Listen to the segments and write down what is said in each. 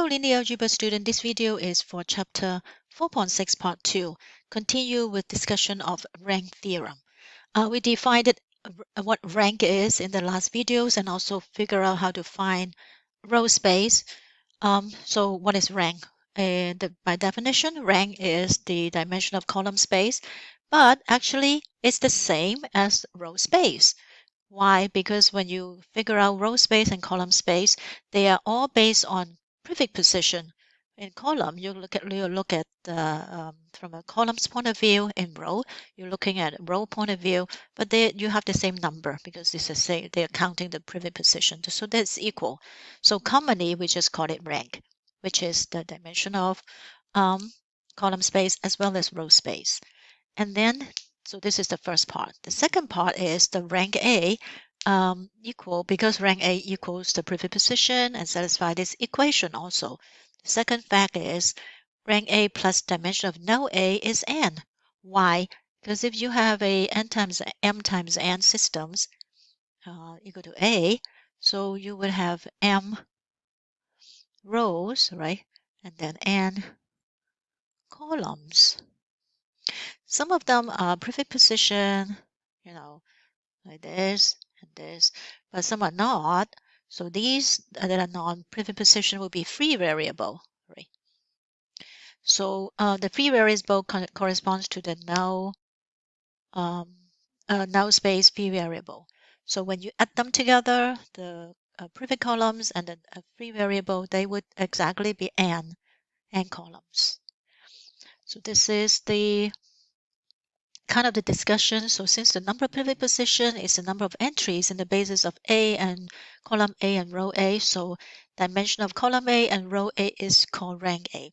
Hello, linear algebra student. This video is for chapter 4.6 part 2. Continue with discussion of rank theorem. We defined what rank is in the last videos and also figure out how to find row space. So what is rank? By definition, rank is the dimension of column space, but actually it's the same as row space. Why? Because when you figure out row space and column space, they are all based on prefix position. In column, you look at from a column's point of view. In row, you're looking at row point of view, but you have the same number because they're counting the prefix position, so that's equal. So commonly, we just call it rank, which is the dimension of column space as well as row space. And then, so this is the first part. The second part is the rank A equal, because rank A equals the prefix position and satisfy this equation also. The second fact is rank A plus dimension of no A is n. Why? Because if you have a n times m times n systems equal to A, so you would have m rows, right? And then n columns. Some of them are prefix position, like this and this, but some are not. So these that are non-prefix position will be free variable, right? So the free variable corresponds to the null space free variable. So when you add them together, the prefix columns and the free variable, they would exactly be n columns. So this is the kind of the discussion. So since the number of prefix position is the number of entries in the basis of A and column A and row A, so dimension of column A and row A is called rank A.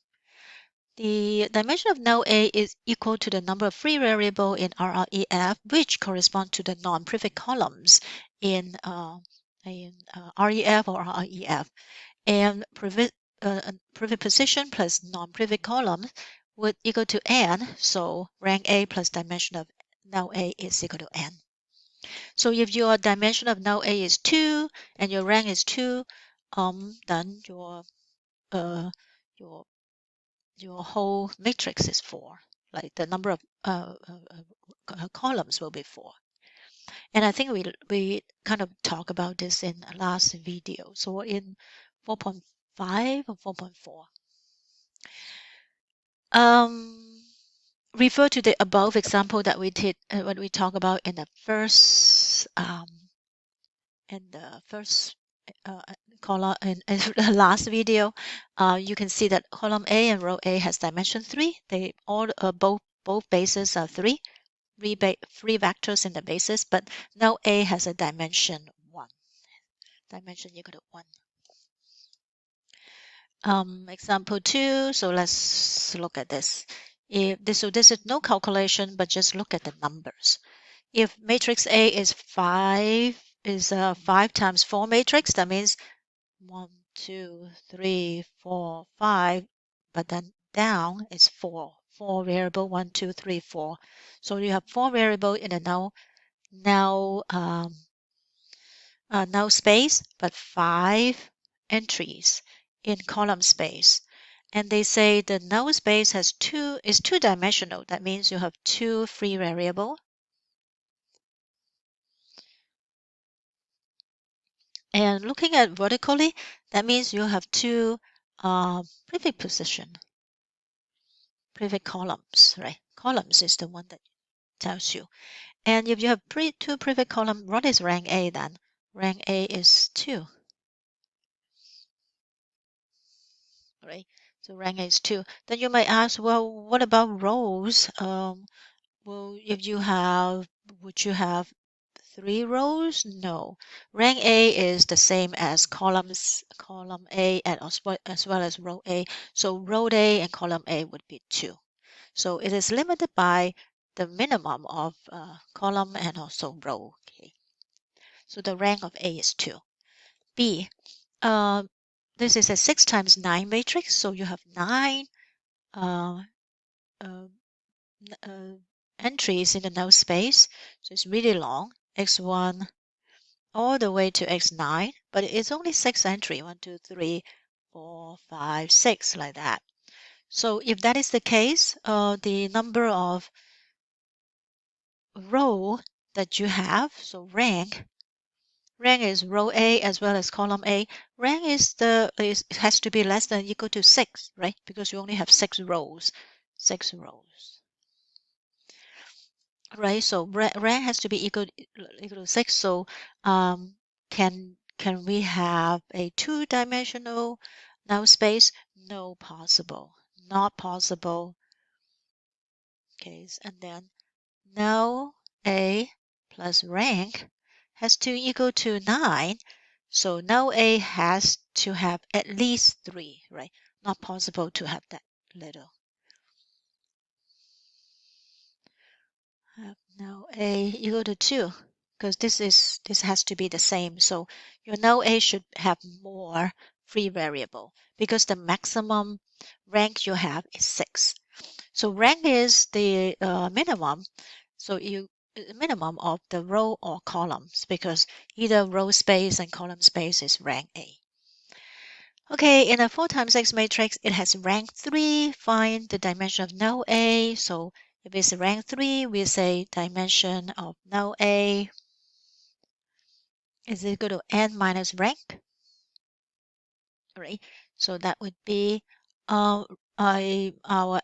The dimension of null A is equal to the number of free variable in RREF, which correspond to the non-prefix columns in REF or RREF. And prefix position plus non-prefix columns would equal to n, so rank A plus dimension of null A is equal to n. So if your dimension of null A is 2 and your rank is 2, then your whole matrix is 4. Like the number of columns will be 4. And I think we kind of talked about this in the last video. So in 4.5 or 4.4. Refer to the above example that we did when we talk about in the first column in the last video. You can see that column A and row A has dimension 3. They all both bases are 3 vectors in the basis, but now A has a dimension 1. Dimension equal to 1. Example 2. So let's look at this. This is no calculation, but just look at the numbers. If matrix A is 5 times 4 matrix, that means 1, 2, 3, 4, 5, but then down is 4. 4 variable 1, 2, 3, 4. So you have 4 variable in a null space, but 5 entries in column space. And they say the null space is two-dimensional. That means you have 2 free variable. And looking at vertically, that means you have 2 prefix position, prefix columns, right? Columns is the one that tells you. And if you have 2 prefix column, what is rank A then? Rank A is 2. Right? So rank A is 2. Then you might ask, well, what about rows? Well, would you have 3 rows? No. Rank A is the same as column A and as well as row A. So row A and column A would be 2. So it is limited by the minimum of column and also row. Okay. So the rank of A is 2. B. This is a 6 times 9 matrix, so you have 9 entries in the null space. So it's really long, x1 all the way to x9, but it's only 6 entry, 1, 2, 3, 4, 5, 6, like that. So if that is the case, the number of row that you have, so rank is row A as well as column A. Rank has to be less than or equal to 6, right? Because you only have 6 rows. 6 rows. Right, so rank has to be equal to 6. So can we have a two-dimensional null space? No, possible. Not possible. Okay, and then null A plus rank has to equal to 9. So null A has to have at least 3, right? Not possible to have that little. Null A equal to 2, because this has to be the same. So your null A should have more free variable because the maximum rank you have is 6. So rank is the minimum. So minimum of the row or columns, because either row space and column space is rank A. Okay, in a 4 times 6 matrix, it has rank 3. Find the dimension of null A. So if it's rank 3, we say dimension of null A is equal to n minus rank. Right? So that would be our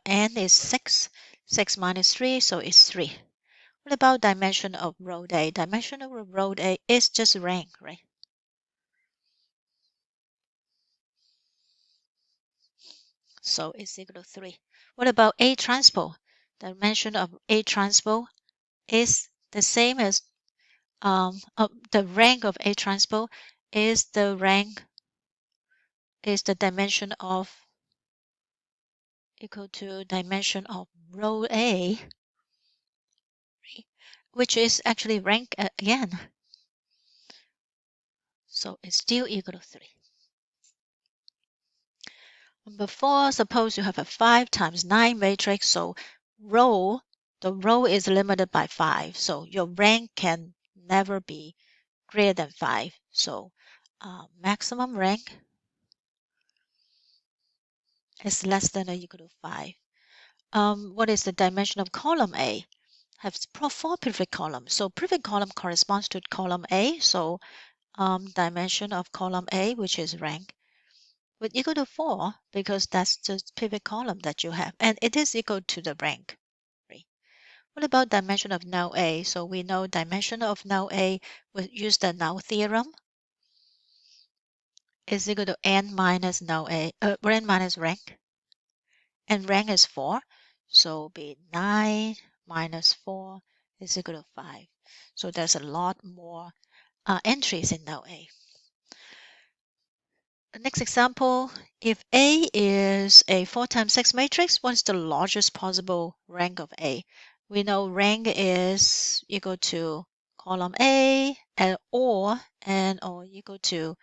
n is 6. 6 minus 3, so it's 3. What about dimension of row A? Dimension of row A is just rank, right? So it's equal to 3. What about A transpose? Dimension of A transpose is the same as the rank of A transpose is the dimension of equal to dimension of row A, which is actually rank again. So it's still equal to 3. Number 4, suppose you have a 5 times 9 matrix. So the row is limited by 5. So your rank can never be greater than 5. So maximum rank is less than or equal to 5. What is the dimension of column A? Have 4 prefix columns. So prefix column corresponds to column A. So dimension of column A, which is rank, would equal to 4 because that's the pivot column that you have, and it is equal to the rank. Right? What about dimension of null A? So we know dimension of null A, we use the null theorem, is equal to n minus null A, n minus rank, and rank is 4, so be 9 minus 4 is equal to 5. So there's a lot more entries in null A. The next example, if A is a 4 times 6 matrix, what is the largest possible rank of A? We know rank is equal to column A or equal to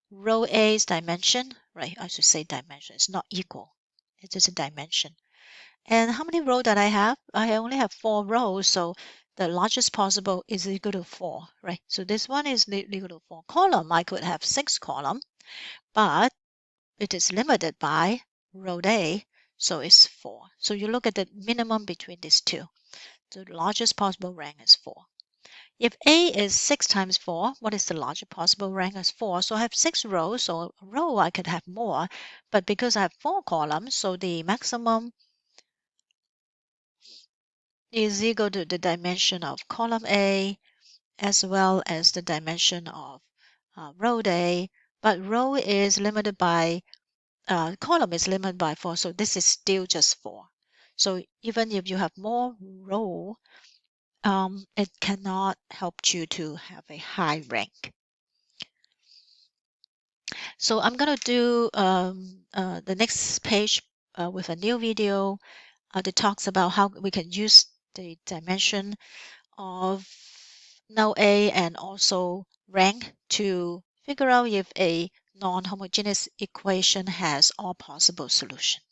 row A's dimension, right? I should say dimension. It's not equal. It's just a dimension. And how many rows that I have? I only have 4 rows, so the largest possible is equal to 4, right? So this one is equal to 4 column. I could have 6 column, but it is limited by row A, so it's 4. So you look at the minimum between these two. The largest possible rank is 4. If A is 6 times 4, what is the largest possible rank as 4? So I have 6 rows, so a row I could have more, but because I have 4 columns, so the maximum is equal to the dimension of column A as well as the dimension of row A, but row is limited by column is limited by 4, so this is still just 4. So even if you have more row, it cannot help you to have a high rank. So I'm going to do the next page with a new video that talks about how we can use the dimension of null A and also rank to figure out if a non-homogeneous equation has all possible solutions.